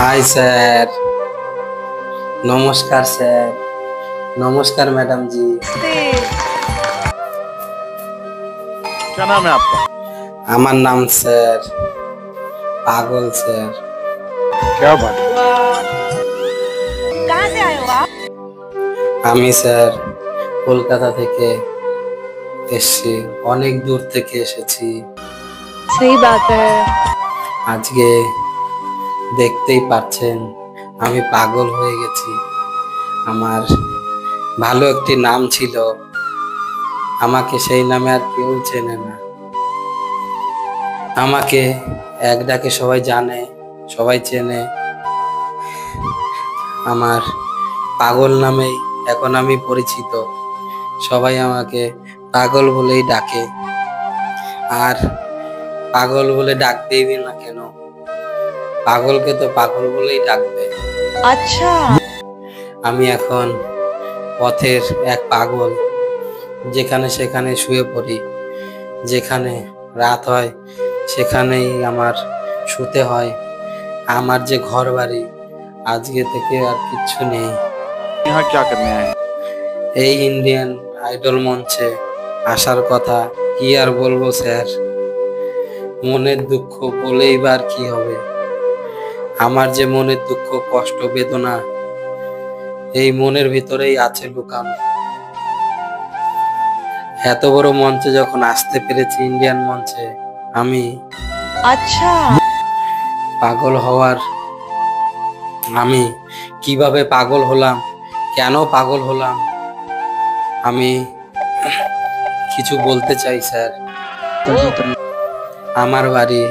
Hi sir. नमस्कार sir. नमस्कार madam जी। क्या नाम है आपका? আমার নাম স্যার পাগল স্যার। क्या बात है? कहाँ से आए हो आप? আমি স্যার কলকাতা থেকে এসেছি, অনেক দূর থেকে এসেছি। सही बात है। আজকে দেখতেই পাচ্ছেন আমি পাগল হয়ে গেছি। আমার ভালো একটি নাম ছিল, আমাকে সেই নামে আর কেউ চেনে না। আমাকে এক ডাকে সবাই জানে, সবাই চেনে। আমার পাগল নামেই এখন আমি পরিচিত। সবাই আমাকে পাগল বলেই ডাকে। আর পাগল বলে ডাকবেই না কেন, পাগলকে তো পাগল বলেই ডাকবে। अच्छा। আমি এখন পথের এক পাগল, যেখানে সেখানে শুয়ে পড়ি, যেখানে রাত হয় সেখানেই আমার শুতে হয়। আমার যে ঘর বাড়ি আজকে থেকে আর কিচ্ছু নেই। यहाँ क्या करने आए हैं? এই ইন্ডিয়ান আইডল মঞ্চে আসার কথা কি আর বলবো স্যার, মনের দুঃখ বলেই বা আর কি হবে। আমার যে মনের দুঃখ, কষ্ট, বেদনা এই মনের ভিতরেই আছে লুকানো। এত বড় মঞ্চে যখন আসতে পেরেছি, ইন্ডিয়ান মঞ্চে, আমি अच्छा। পাগল হওয়ার, আমি কিভাবে পাগল হলাম, কেন পাগল হলাম, আমি কিছু বলতে চাই স্যার। আমার বাড়ি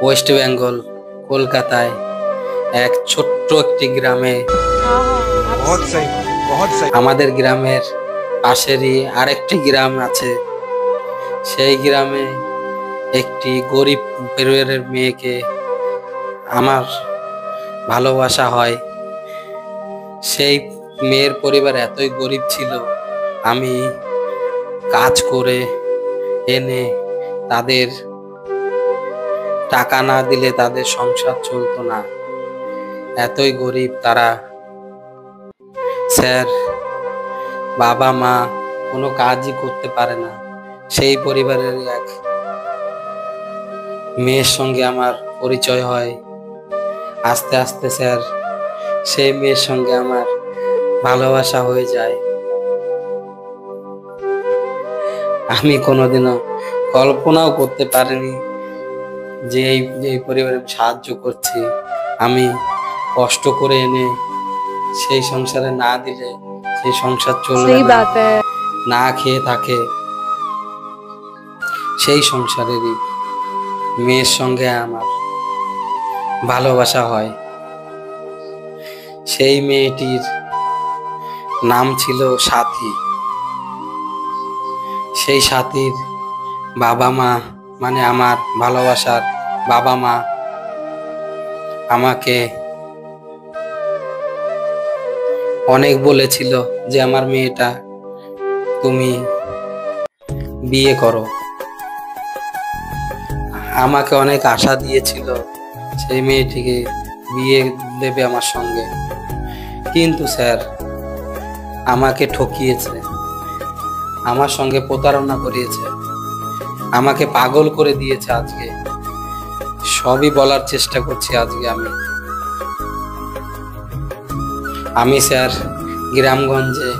ওয়েস্ট বেঙ্গল, কলকাতায় এক ছোট্ট একটি গ্রামে। बहुत सही, बहुत सही। আমাদের গ্রামের পাশেরই আরেকটি গ্রাম আছে। সেই গ্রামে একটি গরিব পরিবারের মেয়েকে আমার ভালোবাসা হয়। সেই মেয়ের পরিবার এতই গরিব ছিল, আমি কাজ করে এনে তাদের টাকা না দিলে তাদের সংসার চলতো না। এতই গরিব তারা। স্যার, বাবা মা কোনো কাজই করতে পারে না। সেই পরিবারের এক মেয়ের সঙ্গে আমার পরিচয় হয়। আস্তে আস্তে স্যার সেই মেয়ের সঙ্গে আমার ভালোবাসা হয়ে যায়। আমি কোনোদিনও কল্পনাও করতে পারিনি যে এই পরিবারে সাহায্য করছি। আমি কষ্ট করে এনে সেই সংসারে না দিলে সেই সংসার চলবে सही না। बात है। না খেয়ে থাকে, সেই সংসারেরই মেয়ের সঙ্গে আমার ভালোবাসা হয়। সেই মেয়েটির নাম ছিল সাথী। সেই সাথীর বাবা মা, মানে আমার ভালোবাসার বাবা মা, আমাকে অনেক বলেছিল যে আমার মেয়েটা তুমি বিয়ে করো। আমাকে অনেক আশা দিয়েছিল সেই মেয়েটিকে বিয়ে দেবে আমার সঙ্গে। কিন্তু স্যার আমাকে ঠকিয়েছে, আমার সঙ্গে প্রতারণা করিয়েছে, আমাকে পাগল করে দিয়েছে। আজকে সবই বলার চেষ্টা করছি। আজকে আমি স্যার গ্রামগঞ্জে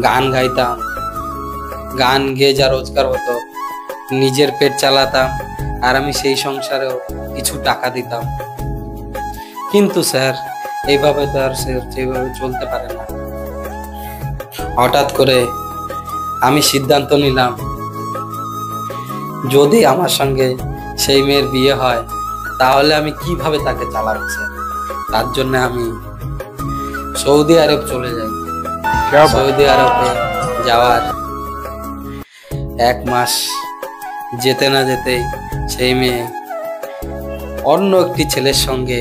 গান গাইতাম, গান গেয়ে যা রোজগার হতো নিজের পেট চালাতাম, আর আমি সেই সংসারেও কিছু টাকা দিতাম। কিন্তু স্যার এইভাবে তো আর সেভাবে চলতে পারে না। হঠাৎ করে আমি সিদ্ধান্ত নিলাম, যদি আমার সঙ্গে সেই মেয়ের বিয়ে হয় তাহলে আমি কিভাবে তাকে চালাবো স্যার। তার জন্য আমি সৌদি আরব চলে যাই। क्या बात? সৌদি আরবে যাওয়ার 1 মাস যেতে না যেতেই সেই মেয়ে অন্য একটি ছেলের সঙ্গে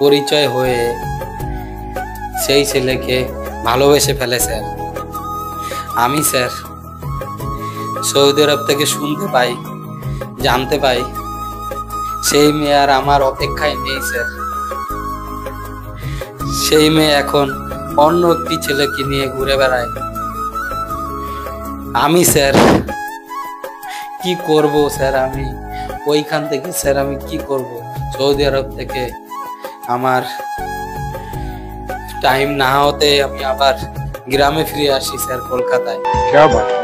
পরিচয় হয়ে সেই ছেলেকে ভালোবেসে ফেলে স্যার। আমি স্যার সৌদি আরব থেকে শুনতে পাই, জানতে পাই সেই মেয়ে আর আমার অপেক্ষায় নেই স্যার। সেই মেয়ে এখন অন্য একটি ছেলেকে নিয়ে ঘুরে বেড়ায়। আমি স্যার কি করব স্যার? আমি ওইখান থেকে স্যার আমি কি করব? সৌদি আরব থেকে আমার টাইম না হতে আমি আবার গ্রামে ফিরে আসি স্যার, কলকাতায়। क्या बात है?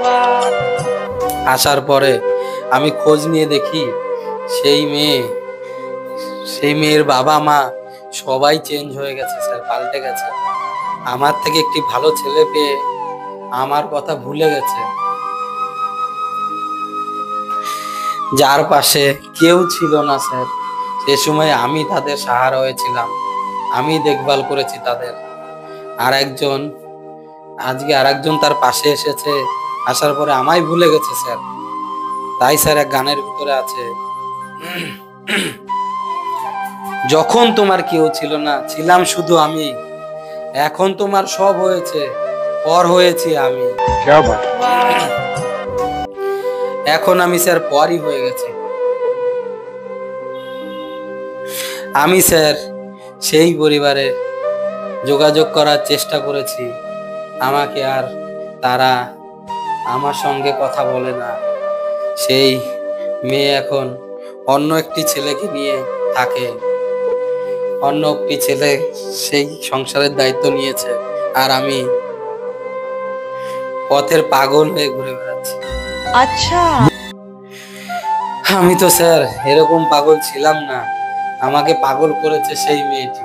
আসার পরে আমি খোঁজ নিয়ে দেখি সেই মেয়ের বাবা মা সবাই চেঞ্জ হয়ে গেছে স্যার, পাল্টে গেছে। আমার থেকে একটি ভালো ছেলে পেয়ে আমার কথা ভুলে গেছে। যার পাশে কেউ ছিল না স্যার, সে সময় আমি তাদের সাহারা হয়েছিলাম, আমি দেখভাল করেছি তাদের। আজকে আরেকজন তার পাশে এসেছে, আসার পরে আমায় ভুলে গেছে স্যার। তাই স্যার এক গানের ভিতরে আছে, যখন তোমার কেউ ছিল না ছিলাম শুধু আমি, এখন তোমার সব হয়েছে পর হয়েছি আমি। क्या बात है? এখন আমি স্যার পরই হয়ে গেছি। আমি স্যার সেই পরিবারে যোগাযোগ করার চেষ্টা করেছি, আমাকে আর তারা আমার সঙ্গে কথা বলে না। সেই মেয়ে এখন অন্য একটি ছেলেকে নিয়ে থাকে, অন্য একটি ছেলে সেই সংসারের দায়িত্ব নিয়েছে, আর আমি পথের পাগল হয়ে ঘুরে বেড়াচ্ছি। अच्छा আমি তো স্যার এরকম পাগল ছিলাম না, আমাকে পাগল করেছে সেই মেয়েটি।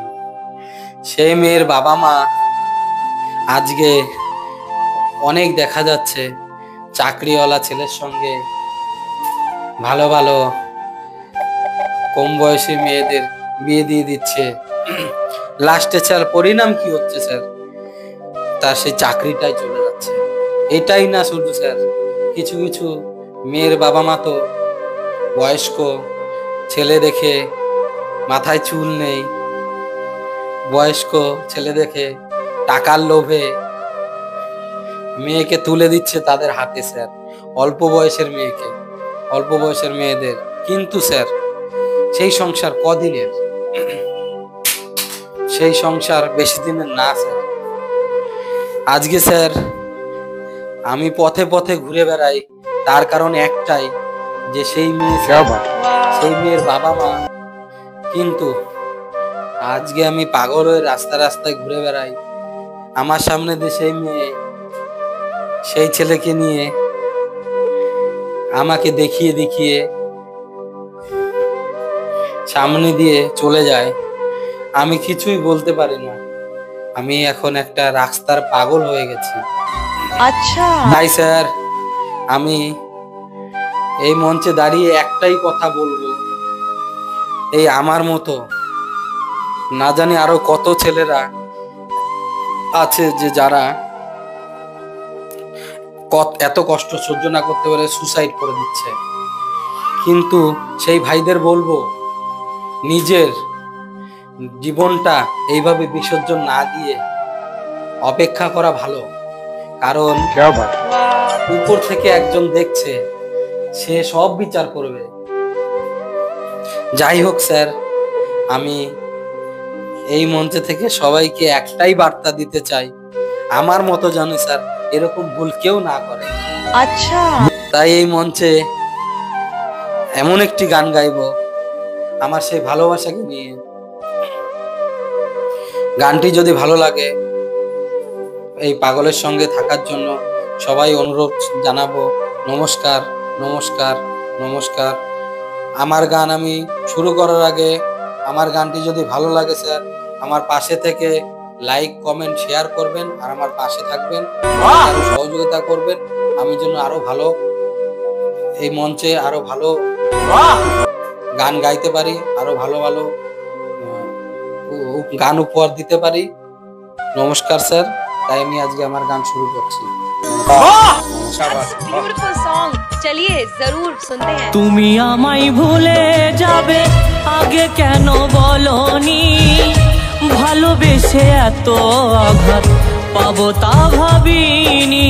সেই মেয়ের বাবা মা আজকে অনেক দেখা যাচ্ছে চাকরিওয়ালা ছেলের সঙ্গে ভালো ভালো কম বয়সী মেয়েদের বিয়ে দিয়ে দিচ্ছে। লাস্টে স্যার পরিণাম কি হচ্ছে স্যার? তার সেই চাকরিটাই চলে যাচ্ছে। এটাই না শুধু স্যার, কিছু কিছু মেয়ের বাবা মা তো বয়স্ক ছেলে দেখে মাথায় চুল নেই, বয়স্ক ছেলে দেখে টাকার লোভে মেয়েকে তুলে দিচ্ছে তাদের হাতে স্যার, অল্প বয়সের মেয়েদের। কিন্তু স্যার সেই সংসার কদিনের? সেই সংসার বেশি দিনের না স্যার। আজকে স্যার আমি পথে পথে ঘুরে বেড়াই, তার কারণ একটাই, যে সেই क्या बात है? মেয়ের বাবা মা। কিন্তু আজকে আমি পাগল হয়ে রাস্তায় ঘুরে বেড়াই, আমার সামনে দিয়ে সেই মেয়ে সেই ছেলেকে নিয়ে আমাকে দেখিয়ে সামনে দিয়ে চলে যায়। আমি কিছুই বলতে পারি না, আমি এখন একটা রাস্তার পাগল হয়ে গেছি। अच्छा তাই স্যার আমি এই মঞ্চে দাঁড়িয়ে একটাই কথা বলবো, এই আমার মতো না জানি আরো কত ছেলেরা আছে যে যারা এত কষ্ট সহ্য না করতে পারে সুসাইড করে দিচ্ছে। কিন্তু সেই ভাইদের বলবো, নিজের জীবনটা এইভাবে বিসর্জন না দিয়ে অপেক্ষা করা ভালো। কারণ क्या बात है? উপর থেকে একজন দেখছে, সে সব বিচার করবে। যাই হোক স্যার, আমি এই মঞ্চে থেকে সবাইকে একটাই বার্তা দিতে চাই, আমার মতো জানি স্যার এরকম ভুল কেউ না করে। अच्छा তাই এই মঞ্চে এমন একটি গান গাইবো আমার সেই ভালোবাসাকে নিয়ে। গানটি যদি ভালো লাগে এই পাগলের সঙ্গে থাকার জন্য সবাই অনুরোধ জানাবো। নমস্কার নমস্কার নমস্কার। আমার গান আমি শুরু করার আগে আমার গানটি যদি ভালো লাগে স্যার, আমার পাশে থেকে লাইক কমেন্ট শেয়ার করবেন, আর আমার পাশে থাকবেন, আরো সহযোগিতা করবেন, আমি যেন আরো ভালো এই মঞ্চে আরো ভালো গান গাইতে পারি, আরো ভালো ভালো গান উপহার দিতে পারি। নমস্কার স্যার। তাই আমি আজকে আমার গান শুরু করছি। ब्यूटीफुल सॉन्ग, चलिए जरूर सुनते हैं। তুমি আমায় ভুলে যাবে আগে কেন বলনি, ভালোবেসে এত আঘাত পাবো তা ভাবিনি।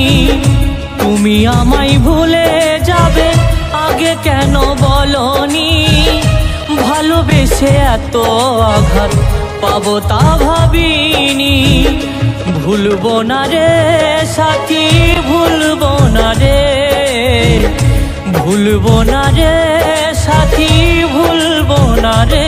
তুমি আমায় ভুলে যাবে আগে কেন বলনি, ভালোবেসে এত আঘাত পাবো তা ভাবিনি। ভুলবো না রে সাথী, ভুলবো না রে, ভুলবো না রে সাথী, ভুলবো না রে।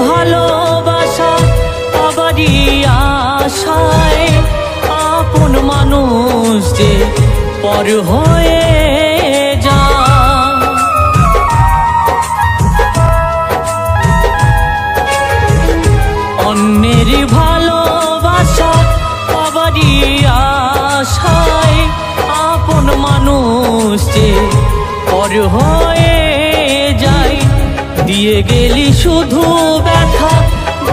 ভালোবাসা আবারই আশায় আপন মানুষ যে পর হয়ে যায়। অন্যের ভালোবাসা আবারই আশায় আপন মানুষ যে পর হয়ে যায়। দিয়ে গেলি শুধু ব্যথা,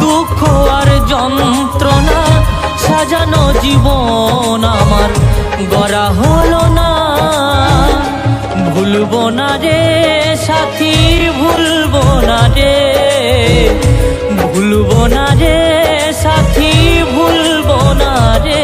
দুঃখ আর যন্ত্রণা, সাজানো জীবন আমার গড়া হলো না। ভুলবো না রে সাথী, ভুলবো না রে, ভুলবো না রে সাথী, ভুলবো না রে।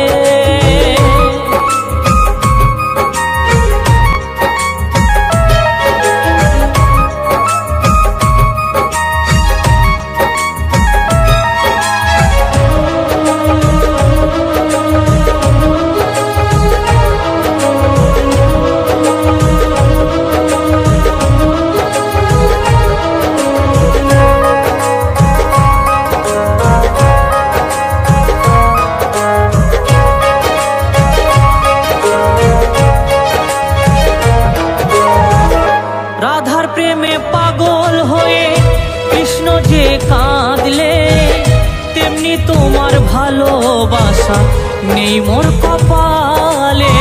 রাধার প্রেমে পাগল হয়ে কৃষ্ণ যে কাঁদলে, তেমনি তোমার ভালোবাসা নেই মোর কপালে।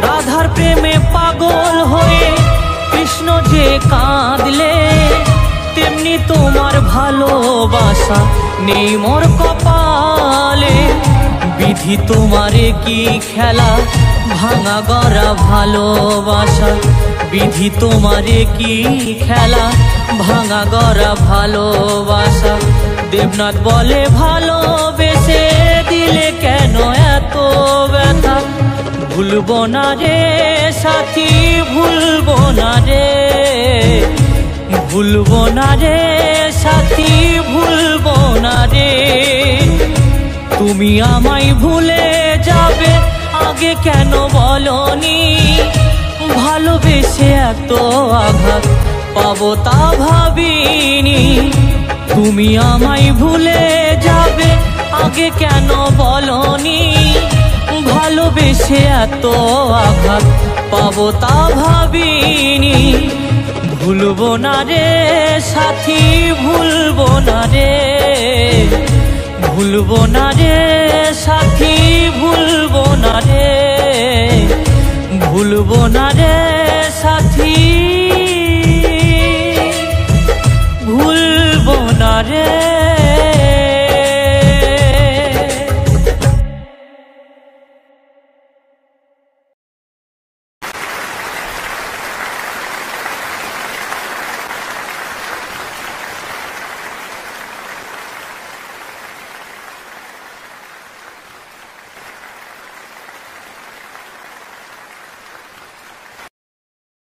রাধার প্রেমে পাগল হয়ে কৃষ্ণ যে কাঁদলে, তেমনি তোমার ভালোবাসা নেই মোর কপালে। বিধি তোমারে কি খেলা, ভাঙা গড়া ভালোবাসা, বিধি তোমারে কি খেলা, ভাঙা গড়া ভালোবাসা। দেবনাথ বলে ভালোবেসে দিলে কেন এত ব্যথা। ভুলবো না রে সাথী, ভুলবো না রে, ভুলবো না রে সাথী, ভুলবো না রে। তুমি আমায় ভুলে যাবে আগে কেন বলনি, ভালোবেসে এত আঘাত পাবো তা ভাবিনি। তুমি আমায় ভুলে যাবে আগে কেন বলনি, ভালোবেসে এত আঘাত পাবো তা ভাবিনি। ভুলবো না রে সাথী, ভুলবো না রে, ভুলবো না রে সাথী, ভুলবো না রে, ভুলবো না